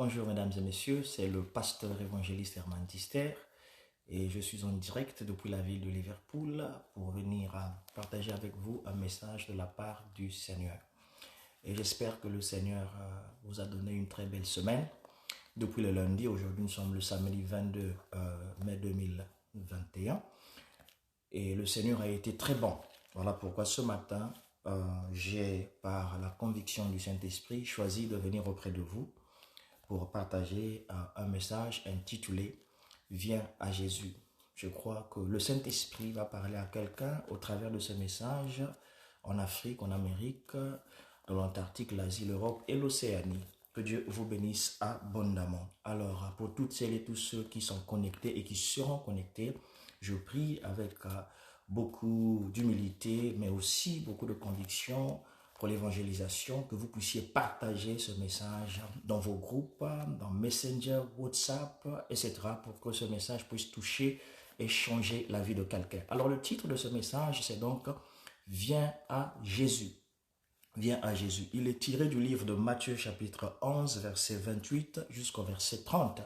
Bonjour mesdames et messieurs, c'est le pasteur évangéliste Herman Tister et je suis en direct depuis la ville de Liverpool pour venir partager avec vous un message de la part du Seigneur. Et j'espère que le Seigneur vous a donné une très belle semaine. Depuis le lundi, aujourd'hui nous sommes le samedi 22 mai 2021 et le Seigneur a été très bon. Voilà pourquoi ce matin, j'ai par la conviction du Saint-Esprit choisi de venir auprès de vous pour partager un message intitulé « Viens à Jésus ». Je crois que le Saint-Esprit va parler à quelqu'un au travers de ce message en Afrique, en Amérique, dans l'Antarctique, l'Asie, l'Europe et l'Océanie. Que Dieu vous bénisse abondamment. Alors, pour toutes celles et tous ceux qui sont connectés et qui seront connectés, je prie avec beaucoup d'humilité, mais aussi beaucoup de conviction, pour l'évangélisation, que vous puissiez partager ce message dans vos groupes, dans Messenger, WhatsApp, etc. pour que ce message puisse toucher et changer la vie de quelqu'un. Alors le titre de ce message, c'est donc « Viens à Jésus ». Viens à Jésus. Il est tiré du livre de Matthieu chapitre 11, verset 28 jusqu'au verset 30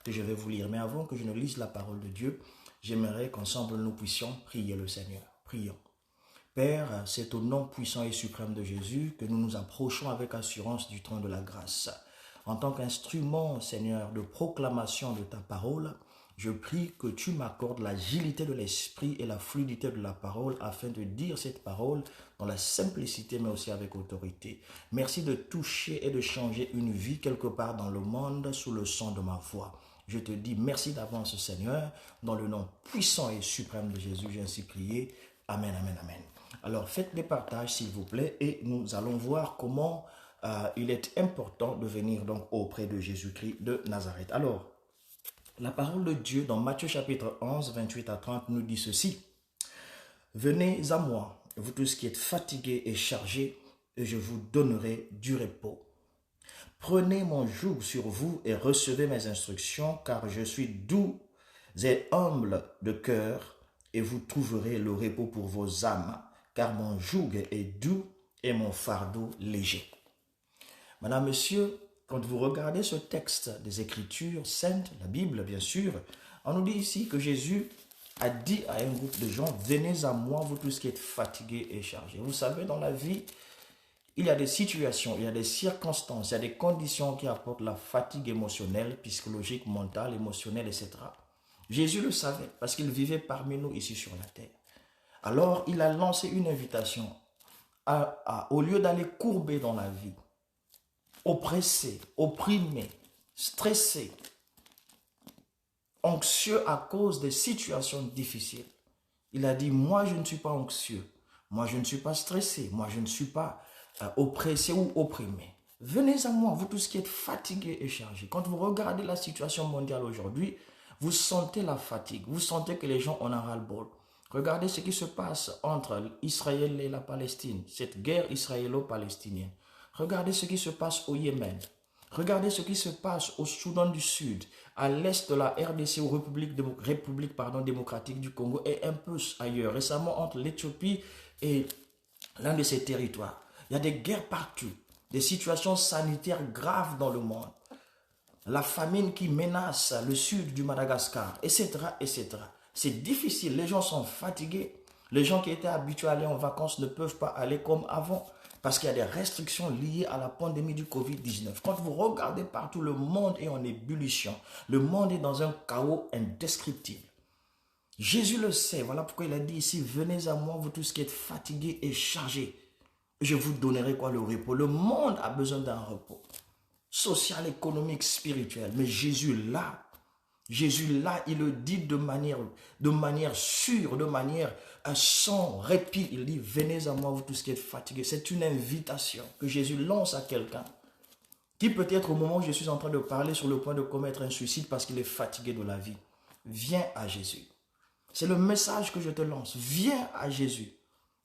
que je vais vous lire. Mais avant que je ne lise la parole de Dieu, j'aimerais qu'ensemble nous puissions prier le Seigneur. Prions. Père, c'est au nom puissant et suprême de Jésus que nous nous approchons avec assurance du trône de la grâce. En tant qu'instrument, Seigneur, de proclamation de ta parole, je prie que tu m'accordes l'agilité de l'esprit et la fluidité de la parole afin de dire cette parole dans la simplicité mais aussi avec autorité. Merci de toucher et de changer une vie quelque part dans le monde sous le son de ma voix. Je te dis merci d'avance, Seigneur, dans le nom puissant et suprême de Jésus, j'ai ainsi prié. Amen, amen, amen. Alors faites des partages s'il vous plaît et nous allons voir comment il est important de venir donc auprès de Jésus-Christ de Nazareth. Alors, la parole de Dieu dans Matthieu chapitre 11, 28 à 30 nous dit ceci. « Venez à moi, vous tous qui êtes fatigués et chargés, et je vous donnerai du repos. Prenez mon joug sur vous et recevez mes instructions, car je suis doux et humble de cœur, et vous trouverez le repos pour vos âmes, car mon joug est doux et mon fardeau léger. » Madame, Monsieur, quand vous regardez ce texte des Écritures saintes, la Bible bien sûr, on nous dit ici que Jésus a dit à un groupe de gens, « Venez à moi, vous tous qui êtes fatigués et chargés. » Vous savez, dans la vie, il y a des situations, il y a des circonstances, il y a des conditions qui apportent la fatigue émotionnelle, psychologique, mentale, émotionnelle, etc. Jésus le savait parce qu'il vivait parmi nous ici sur la terre. Alors, il a lancé une invitation au lieu d'aller courber dans la vie, oppressé, opprimé, stressé, anxieux à cause des situations difficiles. Il a dit, moi je ne suis pas anxieux, moi je ne suis pas stressé, moi je ne suis pas oppressé ou opprimé. Venez à moi, vous tous qui êtes fatigués et chargés. Quand vous regardez la situation mondiale aujourd'hui, vous sentez la fatigue, vous sentez que les gens en ont ras-le-bol. Regardez ce qui se passe entre Israël et la Palestine, cette guerre israélo-palestinienne. Regardez ce qui se passe au Yémen. Regardez ce qui se passe au Soudan du Sud, à l'est de la RDC ou République démocratique du Congo et un peu ailleurs. Récemment, entre l'Éthiopie et l'un de ces territoires. Il y a des guerres partout, des situations sanitaires graves dans le monde. La famine qui menace le sud du Madagascar, etc., etc. C'est difficile, les gens sont fatigués. Les gens qui étaient habitués à aller en vacances ne peuvent pas aller comme avant parce qu'il y a des restrictions liées à la pandémie du Covid-19. Quand vous regardez partout, le monde est en ébullition. Le monde est dans un chaos indescriptible. Jésus le sait, voilà pourquoi il a dit ici, « Venez à moi, vous tous qui êtes fatigués et chargés. Je vous donnerai quoi? Le repos. » Le monde a besoin d'un repos. Social, économique, spirituel. Mais Jésus là, il le dit de manière sûre, de manière sans répit. Il dit, venez à moi, vous tous qui êtes fatigués. C'est une invitation que Jésus lance à quelqu'un qui peut-être au moment où je suis en train de parler sur le point de commettre un suicide parce qu'il est fatigué de la vie. Viens à Jésus. C'est le message que je te lance. Viens à Jésus.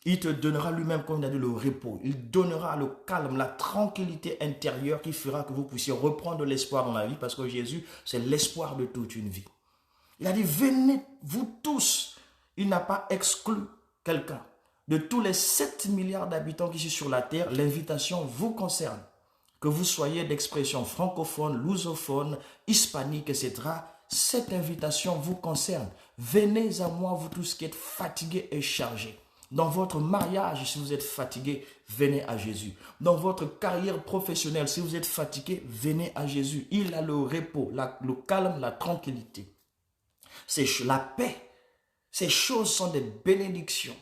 Il te donnera lui-même, comme il a dit, le repos. Il donnera le calme, la tranquillité intérieure qui fera que vous puissiez reprendre l'espoir dans la vie parce que Jésus, c'est l'espoir de toute une vie. Il a dit, venez vous tous. Il n'a pas exclu quelqu'un. De tous les 7 milliards d'habitants qui sont sur la terre, l'invitation vous concerne. que vous soyez d'expression francophone, lusophone, hispanique, etc., cette invitation vous concerne. Venez à moi, vous tous qui êtes fatigués et chargés. Dans votre mariage, si vous êtes fatigué, venez à Jésus. Dans votre carrière professionnelle, si vous êtes fatigué, venez à Jésus. Il a le repos, le calme, la tranquillité. C'est la paix. Ces choses sont des bénédictions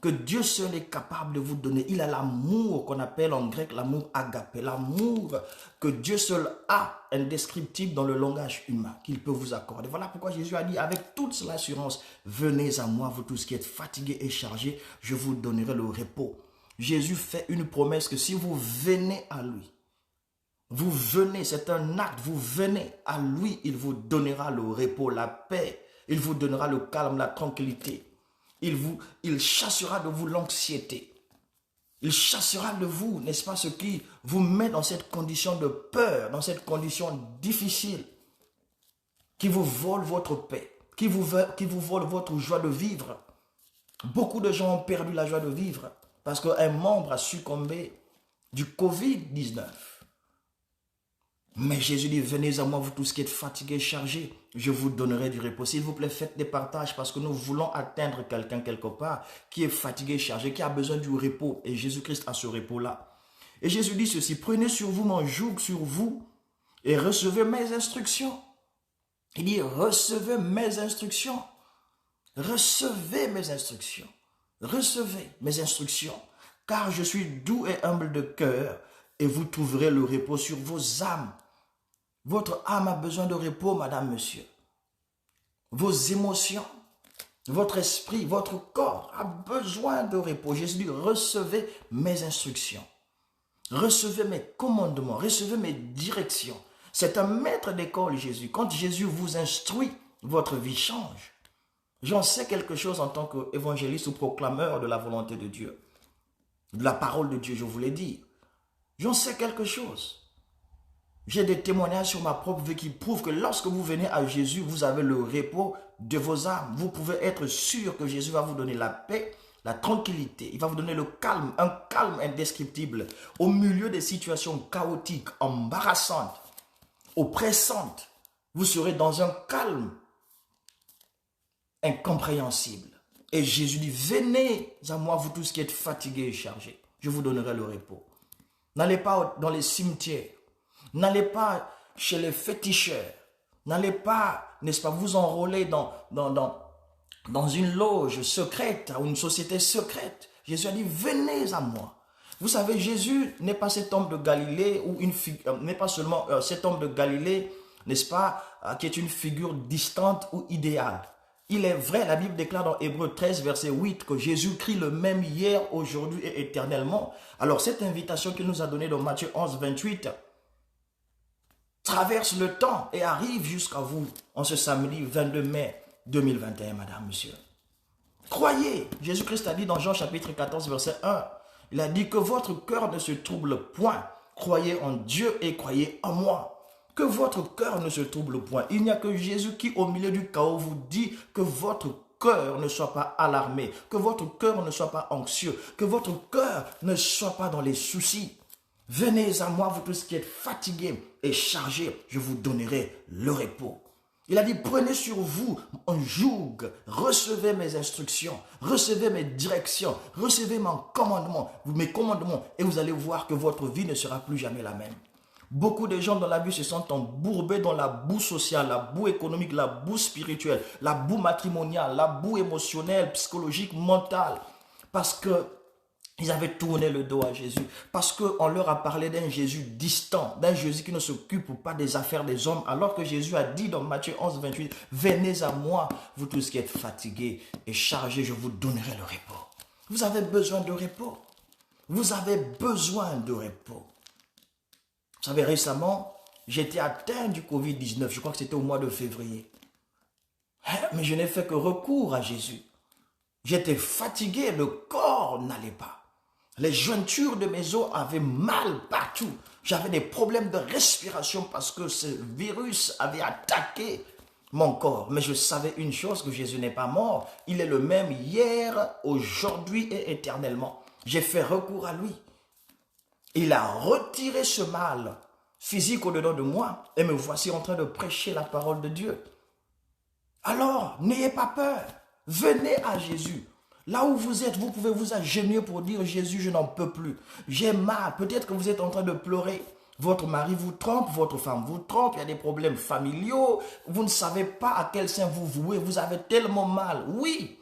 que Dieu seul est capable de vous donner. Il a l'amour qu'on appelle en grec l'amour agapé, l'amour que Dieu seul a, indescriptible dans le langage humain, qu'il peut vous accorder. Voilà pourquoi Jésus a dit avec toute l'assurance, venez à moi, vous tous qui êtes fatigués et chargés, je vous donnerai le repos. Jésus fait une promesse que si vous venez à lui, vous venez, c'est un acte, vous venez à lui, il vous donnera le repos, la paix, il vous donnera le calme, la tranquillité. Il chassera de vous l'anxiété. Il chassera de vous, n'est-ce pas, ce qui vous met dans cette condition de peur, dans cette condition difficile, qui vous vole votre paix, qui vous vole votre joie de vivre. Beaucoup de gens ont perdu la joie de vivre parce qu'un membre a succombé du Covid-19. Mais Jésus dit, venez à moi, vous tous qui êtes fatigués, chargés, je vous donnerai du repos. S'il vous plaît, faites des partages parce que nous voulons atteindre quelqu'un quelque part qui est fatigué, chargé, qui a besoin du repos. Et Jésus-Christ a ce repos-là. Et Jésus dit ceci, prenez sur vous mon joug sur vous et recevez mes instructions. Il dit, recevez mes instructions. Recevez mes instructions. Recevez mes instructions. Car je suis doux et humble de cœur et vous trouverez le repos sur vos âmes. Votre âme a besoin de repos, madame, monsieur. Vos émotions, votre esprit, votre corps a besoin de repos. Jésus dit, recevez mes instructions. Recevez mes commandements, recevez mes directions. C'est un maître d'école, Jésus. Quand Jésus vous instruit, votre vie change. J'en sais quelque chose en tant qu'évangéliste ou proclameur de la volonté de Dieu. De la parole de Dieu, je vous l'ai dit. J'en sais quelque chose. J'ai des témoignages sur ma propre vie qui prouvent que lorsque vous venez à Jésus, vous avez le repos de vos âmes. Vous pouvez être sûr que Jésus va vous donner la paix, la tranquillité. Il va vous donner le calme, un calme indescriptible. Au milieu des situations chaotiques, embarrassantes, oppressantes, vous serez dans un calme incompréhensible. Et Jésus dit, venez à moi, vous tous qui êtes fatigués et chargés. Je vous donnerai le repos. N'allez pas dans les cimetières. N'allez pas chez les féticheurs. N'allez pas, n'est-ce pas, vous enrôler dans une loge secrète, ou une société secrète. Jésus a dit, venez à moi. Vous savez, Jésus n'est pas cet homme de Galilée, ou n'est pas seulement cet homme de Galilée, n'est-ce pas, qui est une figure distante ou idéale. Il est vrai, la Bible déclare dans Hébreux 13, verset 8, que Jésus-Christ le même hier, aujourd'hui et éternellement. Alors cette invitation qu'il nous a donnée dans Matthieu 11, 28, traverse le temps et arrive jusqu'à vous en ce samedi 22 mai 2021, madame, monsieur. Croyez, Jésus-Christ a dit dans Jean chapitre 14, verset 1, il a dit que votre cœur ne se trouble point. Croyez en Dieu et croyez en moi. Que votre cœur ne se trouble point. Il n'y a que Jésus qui, au milieu du chaos, vous dit que votre cœur ne soit pas alarmé, que votre cœur ne soit pas anxieux, que votre cœur ne soit pas dans les soucis. Venez à moi, vous tous qui êtes fatigués et chargés, je vous donnerai le repos. Il a dit, prenez sur vous un joug, recevez mes instructions, recevez mes directions, recevez mes commandements, et vous allez voir que votre vie ne sera plus jamais la même. Beaucoup de gens dans la vie se sont embourbés dans la boue sociale, la boue économique, la boue spirituelle, la boue matrimoniale, la boue émotionnelle, psychologique, mentale, parce que ils avaient tourné le dos à Jésus, parce qu'on leur a parlé d'un Jésus distant, d'un Jésus qui ne s'occupe pas des affaires des hommes, alors que Jésus a dit dans Matthieu 11, 28, « Venez à moi, vous tous qui êtes fatigués et chargés, je vous donnerai le repos. » Vous avez besoin de repos. Vous avez besoin de repos. Vous savez, récemment, j'étais atteint du Covid-19, je crois que c'était au mois de février. Mais je n'ai fait que recours à Jésus. J'étais fatigué, le corps n'allait pas. Les jointures de mes os avaient mal partout. J'avais des problèmes de respiration parce que ce virus avait attaqué mon corps. Mais je savais une chose, que Jésus n'est pas mort. Il est le même hier, aujourd'hui et éternellement. J'ai fait recours à lui. Il a retiré ce mal physique au-dedans de moi et me voici en train de prêcher la parole de Dieu. Alors, n'ayez pas peur. Venez à Jésus. Là où vous êtes, vous pouvez vous agenouiller pour dire, Jésus, je n'en peux plus. J'ai mal. Peut-être que vous êtes en train de pleurer. Votre mari vous trompe, votre femme vous trompe, il y a des problèmes familiaux. Vous ne savez pas à quel sein vous vouez. Vous avez tellement mal. Oui,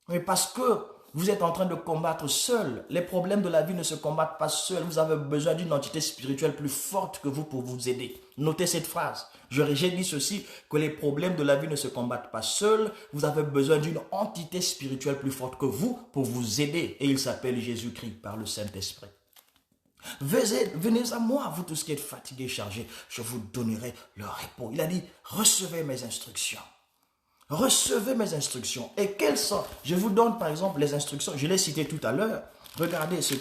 mais parce que vous êtes en train de combattre seul. Les problèmes de la vie ne se combattent pas seuls. Vous avez besoin d'une entité spirituelle plus forte que vous pour vous aider. Notez cette phrase. J'ai dit ceci, que les problèmes de la vie ne se combattent pas seuls. Vous avez besoin d'une entité spirituelle plus forte que vous pour vous aider. Et il s'appelle Jésus-Christ par le Saint-Esprit. Venez à moi, vous tous qui êtes fatigués, chargés. Je vous donnerai le repos. Il a dit, recevez mes instructions. Recevez mes instructions. Et quelles sont? Je vous donne par exemple les instructions. Je l'ai cité tout à l'heure. Regardez ce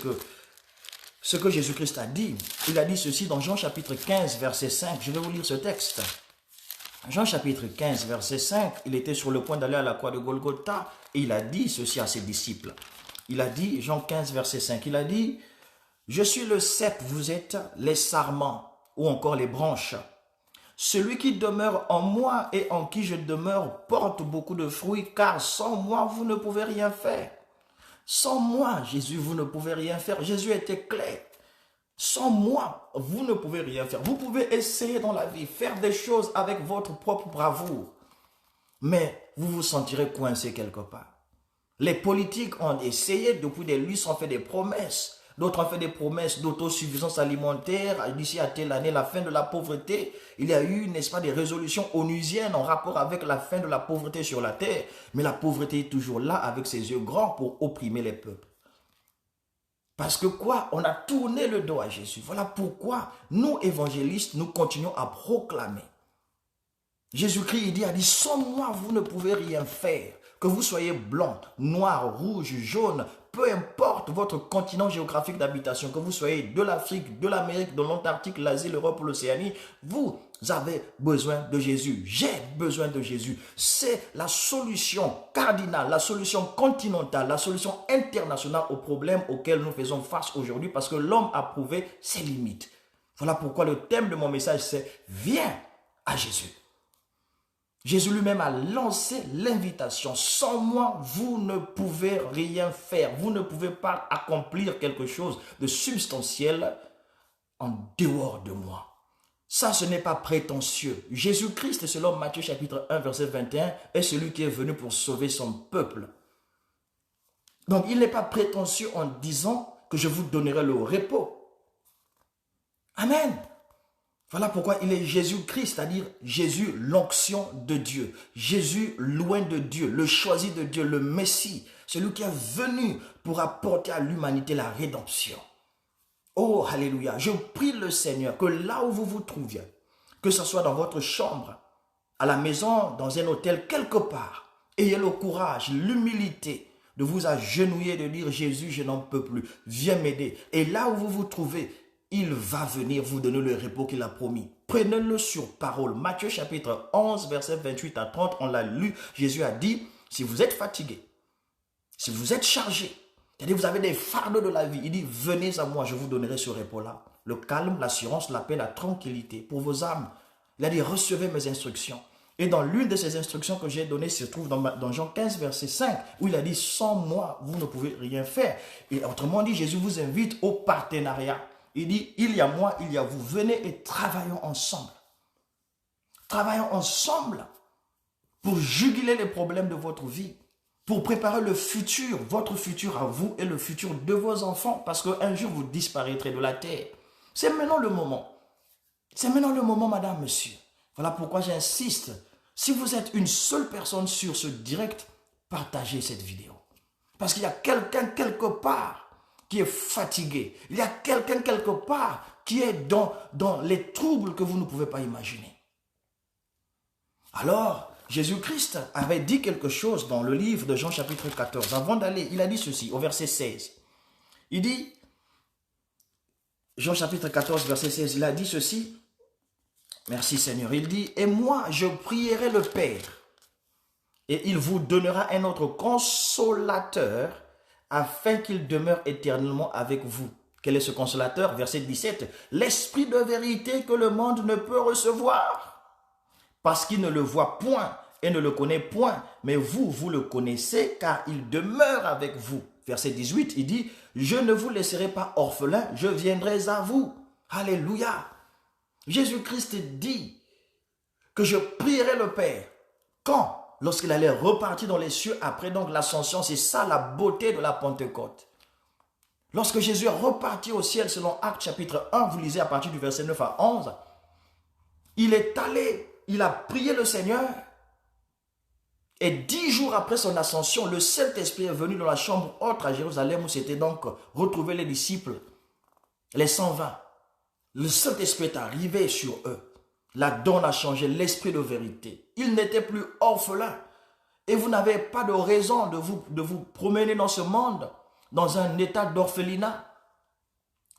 que Jésus-Christ a dit. Il a dit ceci dans Jean chapitre 15, verset 5. Je vais vous lire ce texte. Jean chapitre 15, verset 5. Il était sur le point d'aller à la croix de Golgotha. Et il a dit ceci à ses disciples. Il a dit, Jean 15, verset 5. Il a dit, je suis le cep, vous êtes les sarments ou encore les branches. Celui qui demeure en moi et en qui je demeure porte beaucoup de fruits, car sans moi, vous ne pouvez rien faire. Sans moi, Jésus, vous ne pouvez rien faire. Jésus était clair. Sans moi, vous ne pouvez rien faire. Vous pouvez essayer dans la vie, faire des choses avec votre propre bravoure. Mais vous vous sentirez coincé quelque part. Les politiques ont essayé, depuis des lustres, ont fait des promesses. D'autres ont fait des promesses d'autosuffisance alimentaire. D'ici à telle année, la fin de la pauvreté. Il y a eu, n'est-ce pas, des résolutions onusiennes en rapport avec la fin de la pauvreté sur la terre. Mais la pauvreté est toujours là avec ses yeux grands pour opprimer les peuples. Parce que quoi? On a tourné le dos à Jésus. Voilà pourquoi nous, évangélistes, nous continuons à proclamer. Jésus-Christ, il a dit, sans moi, vous ne pouvez rien faire. Que vous soyez blanc, noir, rouge, jaune, peu importe votre continent géographique d'habitation, que vous soyez de l'Afrique, de l'Amérique, de l'Antarctique, l'Asie, l'Europe ou l'Océanie, vous avez besoin de Jésus. J'ai besoin de Jésus. C'est la solution cardinale, la solution continentale, la solution internationale aux problèmes auxquels nous faisons face aujourd'hui parce que l'homme a prouvé ses limites. Voilà pourquoi le thème de mon message c'est « Viens à Jésus ». Jésus lui-même a lancé l'invitation. Sans moi, vous ne pouvez rien faire. Vous ne pouvez pas accomplir quelque chose de substantiel en dehors de moi. Ça, ce n'est pas prétentieux. Jésus-Christ, selon Matthieu chapitre 1, verset 21, est celui qui est venu pour sauver son peuple. Donc, il n'est pas prétentieux en disant que je vous donnerai le repos. Amen. Voilà pourquoi il est Jésus-Christ, c'est-à-dire Jésus, l'onction de Dieu. Jésus, loin de Dieu, le choisi de Dieu, le Messie, celui qui est venu pour apporter à l'humanité la rédemption. Oh, alléluia. Je prie le Seigneur que là où vous vous trouviez, que ce soit dans votre chambre, à la maison, dans un hôtel, quelque part, ayez le courage, l'humilité de vous agenouiller, de dire Jésus, je n'en peux plus, viens m'aider. Et là où vous vous trouvez, il va venir vous donner le repos qu'il a promis. Prenez-le sur parole. Matthieu chapitre 11, verset 28 à 30, on l'a lu. Jésus a dit, si vous êtes fatigué, si vous êtes chargé, c'est-à-dire vous avez des fardeaux de la vie, il dit, venez à moi, je vous donnerai ce repos-là. Le calme, l'assurance, la paix, la tranquillité pour vos âmes. Il a dit, recevez mes instructions. Et dans l'une de ces instructions que j'ai données, se trouve dans Jean 15, verset 5, où il a dit, sans moi, vous ne pouvez rien faire. Et autrement dit, Jésus vous invite au partenariat. Il dit, il y a moi, il y a vous. Venez et travaillons ensemble. Travaillons ensemble pour juguler les problèmes de votre vie, pour préparer le futur, votre futur à vous et le futur de vos enfants, parce qu'un jour vous disparaîtrez de la terre. C'est maintenant le moment. C'est maintenant le moment, madame, monsieur. Voilà pourquoi j'insiste. Si vous êtes une seule personne sur ce direct, partagez cette vidéo. Parce qu'il y a quelqu'un quelque part qui est fatigué. Il y a quelqu'un quelque part qui est dans les troubles que vous ne pouvez pas imaginer. Alors, Jésus-Christ avait dit quelque chose dans le livre de Jean chapitre 14. Avant d'aller, il a dit ceci au verset 16. Il dit, Jean chapitre 14, verset 16, il a dit ceci. Merci Seigneur. Il dit, et moi je prierai le Père et il vous donnera un autre consolateur afin qu'il demeure éternellement avec vous. Quel est ce consolateur? Verset 17. L'esprit de vérité que le monde ne peut recevoir, parce qu'il ne le voit point et ne le connaît point. Mais vous, vous le connaissez, car il demeure avec vous. Verset 18, il dit, je ne vous laisserai pas orphelin, je viendrai à vous. Alléluia. Jésus-Christ dit que je prierai le Père. Quand? Lorsqu'il allait repartir dans les cieux après donc l'ascension. C'est ça la beauté de la Pentecôte. Lorsque Jésus est reparti au ciel selon Actes chapitre 1, vous lisez à partir du verset 9 à 11, il est allé, il a prié le Seigneur. Et 10 jours après son ascension, le Saint-Esprit est venu dans la chambre haute à Jérusalem où s'étaient donc retrouvés les disciples, les 120. Le Saint-Esprit est arrivé sur eux. La donne a changé, l'esprit de vérité. Ils n'étaient plus orphelins. Et vous n'avez pas de raison de vous promener dans ce monde, dans un état d'orphelinat.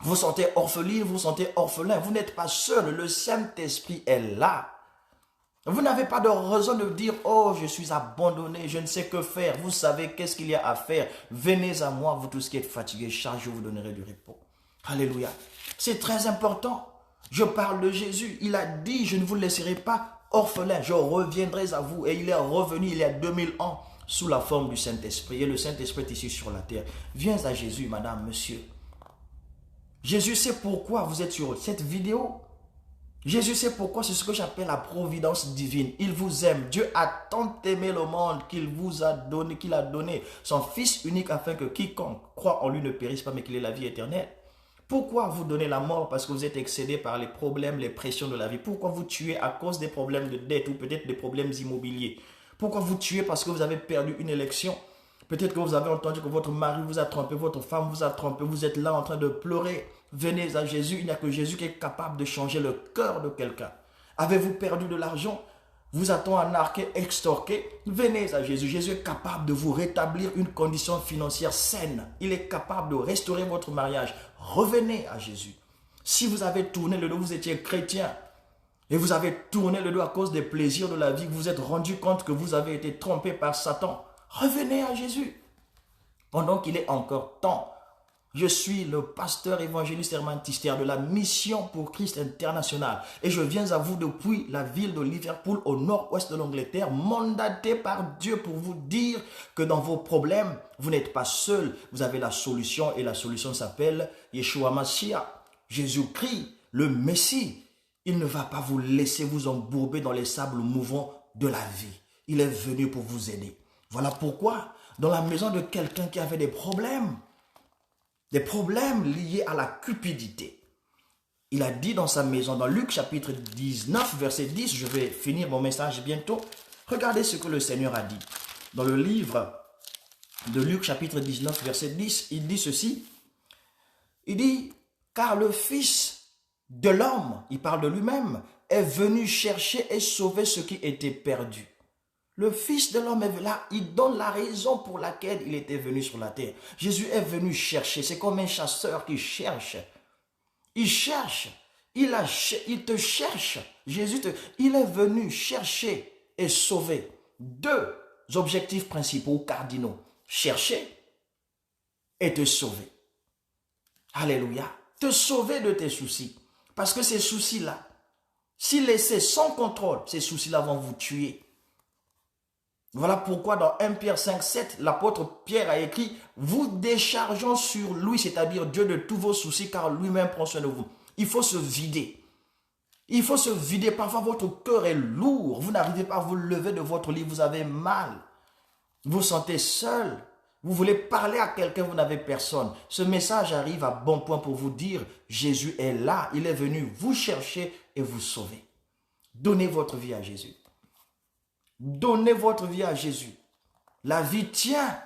Vous vous sentez orpheline, vous vous sentez orphelin. Vous n'êtes pas seul, le Saint-Esprit est là. Vous n'avez pas de raison de dire, oh, je suis abandonné, je ne sais que faire. Vous savez qu'est-ce qu'il y a à faire. Venez à moi, vous tous qui êtes fatigués, chargés, je vous donnerai du repos. Alléluia. C'est très important. Je parle de Jésus. Il a dit, je ne vous laisserai pas orphelin, je reviendrai à vous. Et il est revenu il y a 2000 ans sous la forme du Saint-Esprit. Et le Saint-Esprit est ici sur la terre. Viens à Jésus, madame, monsieur. Jésus sait pourquoi vous êtes sur cette vidéo. Jésus sait pourquoi, c'est ce que j'appelle la providence divine. Il vous aime. Dieu a tant aimé le monde qu'il vous a donné, qu'il a donné son Fils unique afin que quiconque croit en lui ne périsse pas mais qu'il ait la vie éternelle. Pourquoi vous donnez la mort? Parce que vous êtes excédé par les problèmes, les pressions de la vie. Pourquoi vous tuez à cause des problèmes de dette ou peut-être des problèmes immobiliers? Pourquoi vous tuez parce que vous avez perdu une élection? Peut-être que vous avez entendu que votre mari vous a trompé, votre femme vous a trompé, vous êtes là en train de pleurer. Venez à Jésus, il n'y a que Jésus qui est capable de changer le cœur de quelqu'un. Avez-vous perdu de l'argent? Vous a-t-on arnaqué, extorqué? Venez à Jésus. Jésus est capable de vous rétablir une condition financière saine. Il est capable de restaurer votre mariage. Revenez à Jésus. Si vous avez tourné le dos, vous étiez chrétien, et vous avez tourné le dos à cause des plaisirs de la vie, vous vous êtes rendu compte que vous avez été trompé par Satan, revenez à Jésus. Pendant qu'il est encore temps, je suis le pasteur évangéliste Herman Tister de la Mission pour Christ International et je viens à vous depuis la ville de Liverpool au nord-ouest de l'Angleterre, mandaté par Dieu pour vous dire que dans vos problèmes, vous n'êtes pas seul, vous avez la solution et la solution s'appelle Yeshua Mashiach, Jésus-Christ, le Messie. Il ne va pas vous laisser vous embourber dans les sables mouvants de la vie. Il est venu pour vous aider. Voilà pourquoi, dans la maison de quelqu'un qui avait des problèmes liés à la cupidité. Il a dit dans sa maison, dans Luc chapitre 19, verset 10, je vais finir mon message bientôt. Regardez ce que le Seigneur a dit. Dans le livre de Luc chapitre 19, verset 10, il dit ceci. Il dit, car le Fils de l'homme, il parle de lui-même, est venu chercher et sauver ce qui était perdu. Le Fils de l'homme est là, il donne la raison pour laquelle il était venu sur la terre. Jésus est venu chercher, c'est comme un chasseur qui cherche. Il cherche, il te cherche. Il est venu chercher et sauver. Deux objectifs principaux, cardinaux. Chercher et te sauver. Alléluia. Te sauver de tes soucis. Parce que ces soucis-là, si laissés sans contrôle, ces soucis-là vont vous tuer. Voilà pourquoi dans 1 Pierre 5, 7, l'apôtre Pierre a écrit « Vous déchargeons sur lui, c'est-à-dire Dieu de tous vos soucis, car lui-même prend soin de vous. » Il faut se vider. Il faut se vider. Parfois, votre cœur est lourd. Vous n'arrivez pas à vous lever de votre lit. Vous avez mal. Vous vous sentez seul. Vous voulez parler à quelqu'un, vous n'avez personne. Ce message arrive à bon point pour vous dire « Jésus est là. Il est venu vous chercher et vous sauver. » Donnez votre vie à Jésus. Donnez votre vie à Jésus. La vie tient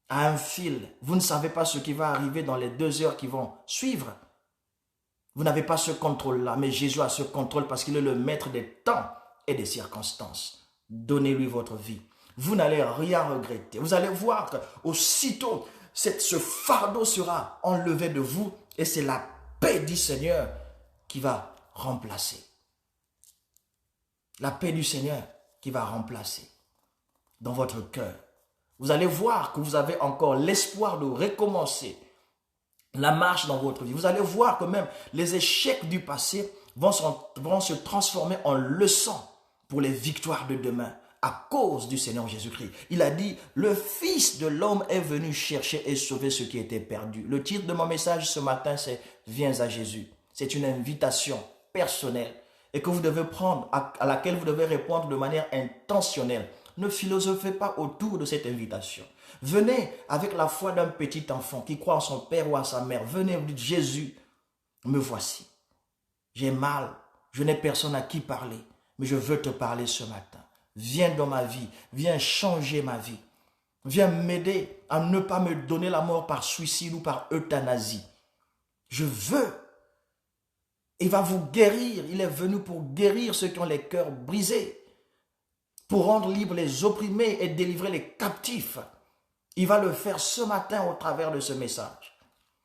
à un fil. Vous ne savez pas ce qui va arriver dans les 2 heures qui vont suivre. Vous n'avez pas ce contrôle-là, mais Jésus a ce contrôle parce qu'il est le maître des temps et des circonstances. Donnez-lui votre vie. Vous n'allez rien regretter. Vous allez voir qu'aussitôt, ce fardeau sera enlevé de vous et c'est la paix du Seigneur qui va remplacer. La paix du Seigneur qui va remplacer dans votre cœur. Vous allez voir que vous avez encore l'espoir de recommencer la marche dans votre vie. Vous allez voir que même les échecs du passé vont se transformer en leçons pour les victoires de demain à cause du Seigneur Jésus-Christ. Il a dit, le Fils de l'homme est venu chercher et sauver ce qui était perdu. Le titre de mon message ce matin, c'est « Viens à Jésus ». C'est une invitation personnelle et que vous devez prendre, à laquelle vous devez répondre de manière intentionnelle. Ne philosophez pas autour de cette invitation. Venez avec la foi d'un petit enfant qui croit en son père ou à sa mère. Venez vous dites, Jésus, me voici. J'ai mal, je n'ai personne à qui parler, mais je veux te parler ce matin. Viens dans ma vie, viens changer ma vie. Viens m'aider à ne pas me donner la mort par suicide ou par euthanasie. Je veux. Il va vous guérir. Il est venu pour guérir ceux qui ont les cœurs brisés, pour rendre libres les opprimés et délivrer les captifs. Il va le faire ce matin au travers de ce message.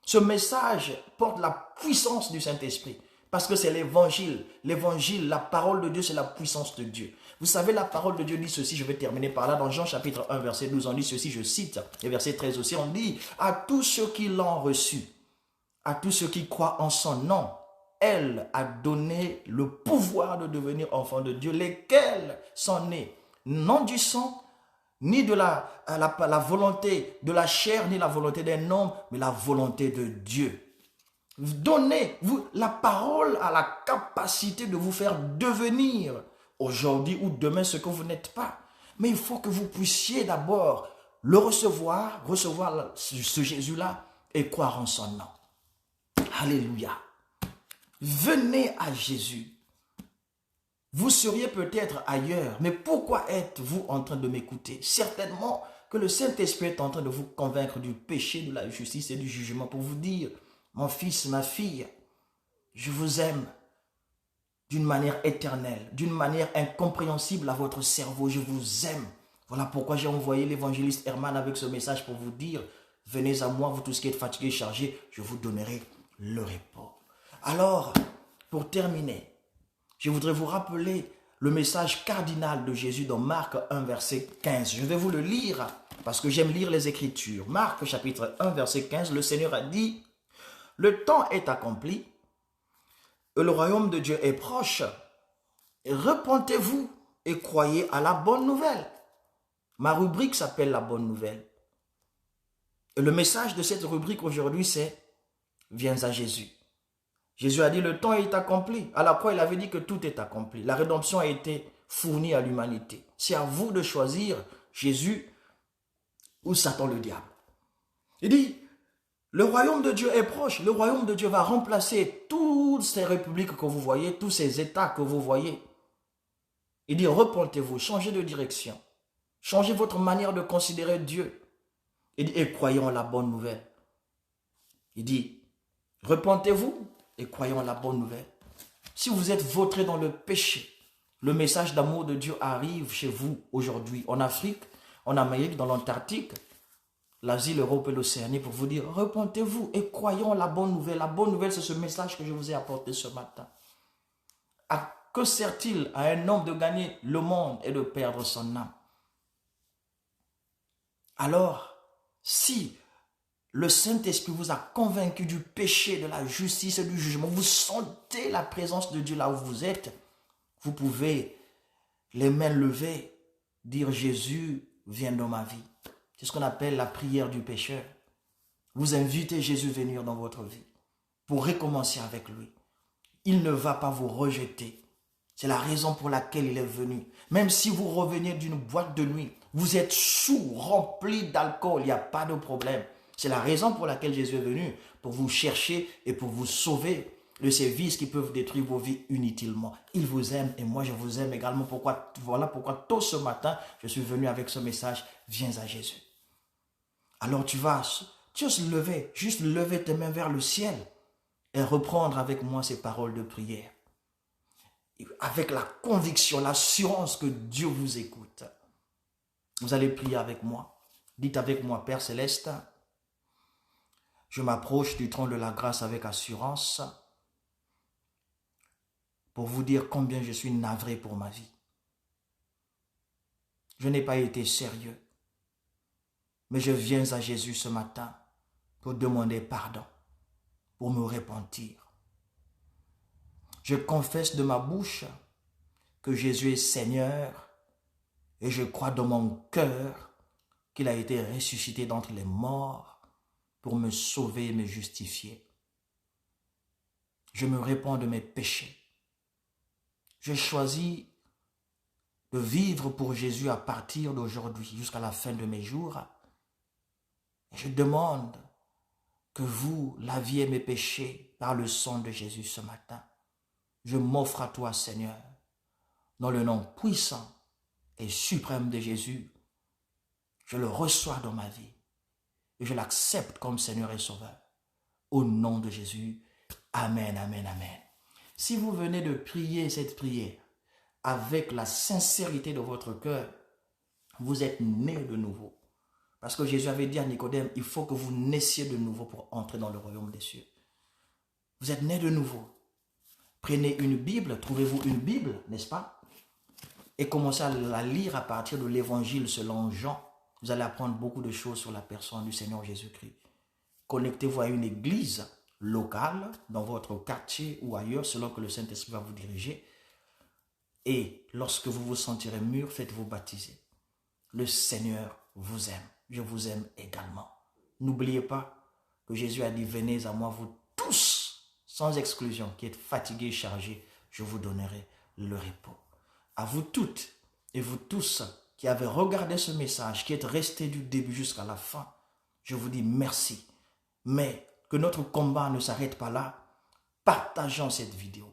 Ce message porte la puissance du Saint-Esprit. Parce que c'est l'évangile. L'évangile, la parole de Dieu, c'est la puissance de Dieu. Vous savez, la parole de Dieu dit ceci, je vais terminer par là. Dans Jean chapitre 1, verset 12, on dit ceci, je cite, et verset 13 aussi, on dit, à tous ceux qui l'ont reçu, à tous ceux qui croient en son nom, elle a donné le pouvoir de devenir enfants de Dieu, lesquels sont nés, non du sang, ni de la volonté de la chair, ni la volonté d'un homme, mais la volonté de Dieu. Donnez-vous, la parole a la capacité de vous faire devenir aujourd'hui ou demain ce que vous n'êtes pas. Mais il faut que vous puissiez d'abord le recevoir ce Jésus-là et croire en son nom. Alléluia. Venez à Jésus. Vous seriez peut-être ailleurs, mais pourquoi êtes-vous en train de m'écouter? Certainement que le Saint-Esprit est en train de vous convaincre du péché, de la justice et du jugement pour vous dire, mon fils, ma fille, je vous aime d'une manière éternelle, d'une manière incompréhensible à votre cerveau, je vous aime. Voilà pourquoi j'ai envoyé l'évangéliste Herman avec ce message pour vous dire, venez à moi, vous tous qui êtes fatigués et chargés, je vous donnerai le repos. Alors, pour terminer, je voudrais vous rappeler le message cardinal de Jésus dans Marc 1, verset 15. Je vais vous le lire parce que j'aime lire les Écritures. Marc chapitre 1, verset 15, le Seigneur a dit, « Le temps est accompli, et le royaume de Dieu est proche. Repentez-vous et croyez à la bonne nouvelle. » Ma rubrique s'appelle la bonne nouvelle. Et le message de cette rubrique aujourd'hui, c'est « Viens à Jésus ». Jésus a dit, le temps est accompli. À la croix, il avait dit que tout est accompli. La rédemption a été fournie à l'humanité. C'est à vous de choisir Jésus ou Satan le diable. Il dit, le royaume de Dieu est proche. Le royaume de Dieu va remplacer toutes ces républiques que vous voyez, tous ces États que vous voyez. Il dit, repentez-vous, changez de direction. Changez votre manière de considérer Dieu. Il dit, et croyez en la bonne nouvelle. Il dit, repentez-vous et croyons en la bonne nouvelle. Si vous êtes vautré dans le péché, le message d'amour de Dieu arrive chez vous aujourd'hui, en Afrique, en Amérique, dans l'Antarctique, l'Asie, l'Europe et l'Océanie, pour vous dire, repentez-vous et croyons en la bonne nouvelle. La bonne nouvelle, c'est ce message que je vous ai apporté ce matin. Que sert-il à un homme de gagner le monde et de perdre son âme? Alors, si le Saint-Esprit vous a convaincu du péché, de la justice et du jugement, vous sentez la présence de Dieu là où vous êtes, vous pouvez, les mains levées, dire Jésus, viens dans ma vie. C'est ce qu'on appelle la prière du pécheur. Vous invitez Jésus à venir dans votre vie pour recommencer avec lui. Il ne va pas vous rejeter. C'est la raison pour laquelle il est venu. Même si vous revenez d'une boîte de nuit, vous êtes sous, rempli d'alcool, il n'y a pas de problème. C'est la raison pour laquelle Jésus est venu, pour vous chercher et pour vous sauver de ces vices qui peuvent détruire vos vies inutilement. Il vous aime et moi je vous aime également. Voilà pourquoi tôt ce matin, je suis venu avec ce message, viens à Jésus. Alors tu vas juste lever tes mains vers le ciel et reprendre avec moi ces paroles de prière. Avec la conviction, l'assurance que Dieu vous écoute. Vous allez prier avec moi. Dites avec moi, Père Céleste, je m'approche du trône de la grâce avec assurance pour vous dire combien je suis navré pour ma vie. Je n'ai pas été sérieux, mais je viens à Jésus ce matin pour demander pardon. pour me repentir. Je confesse de ma bouche que Jésus est Seigneur et je crois dans mon cœur qu'il a été ressuscité d'entre les morts pour me sauver et me justifier. Je me répands de mes péchés. J'ai choisi de vivre pour Jésus à partir d'aujourd'hui jusqu'à la fin de mes jours. Et je demande que vous laviez mes péchés par le sang de Jésus ce matin. Je m'offre à toi, Seigneur, dans le nom puissant et suprême de Jésus. Je le reçois dans ma vie et je l'accepte comme Seigneur et Sauveur. Au nom de Jésus, amen, amen, amen. Si vous venez de prier cette prière avec la sincérité de votre cœur, vous êtes né de nouveau. Parce que Jésus avait dit à Nicodème, il faut que vous naissiez de nouveau pour entrer dans le royaume des cieux. Vous êtes né de nouveau. Prenez une Bible, trouvez-vous une Bible, n'est-ce pas? Et commencez à la lire à partir de l'évangile selon Jean. Vous allez apprendre beaucoup de choses sur la personne du Seigneur Jésus-Christ. Connectez-vous à une église locale, dans votre quartier ou ailleurs, selon que le Saint-Esprit va vous diriger. Et lorsque vous vous sentirez mûr, faites-vous baptiser. Le Seigneur vous aime. Je vous aime également. N'oubliez pas que Jésus a dit, venez à moi vous tous, sans exclusion, qui êtes fatigués et chargés, je vous donnerai le repos. À vous toutes et vous tous qui avez regardé ce message, qui êtes restés du début jusqu'à la fin, je vous dis merci. Mais que notre combat ne s'arrête pas là. Partageons cette vidéo.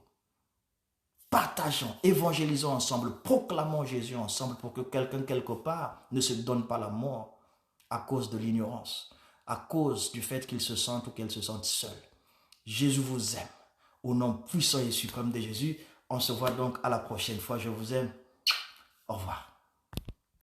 Partageons, évangélisons ensemble, proclamons Jésus ensemble pour que quelqu'un quelque part ne se donne pas la mort à cause de l'ignorance, à cause du fait qu'il se sente ou qu'elle se sente seule. Jésus vous aime. Au nom puissant et suprême de Jésus, on se voit donc à la prochaine fois. Je vous aime. Au revoir.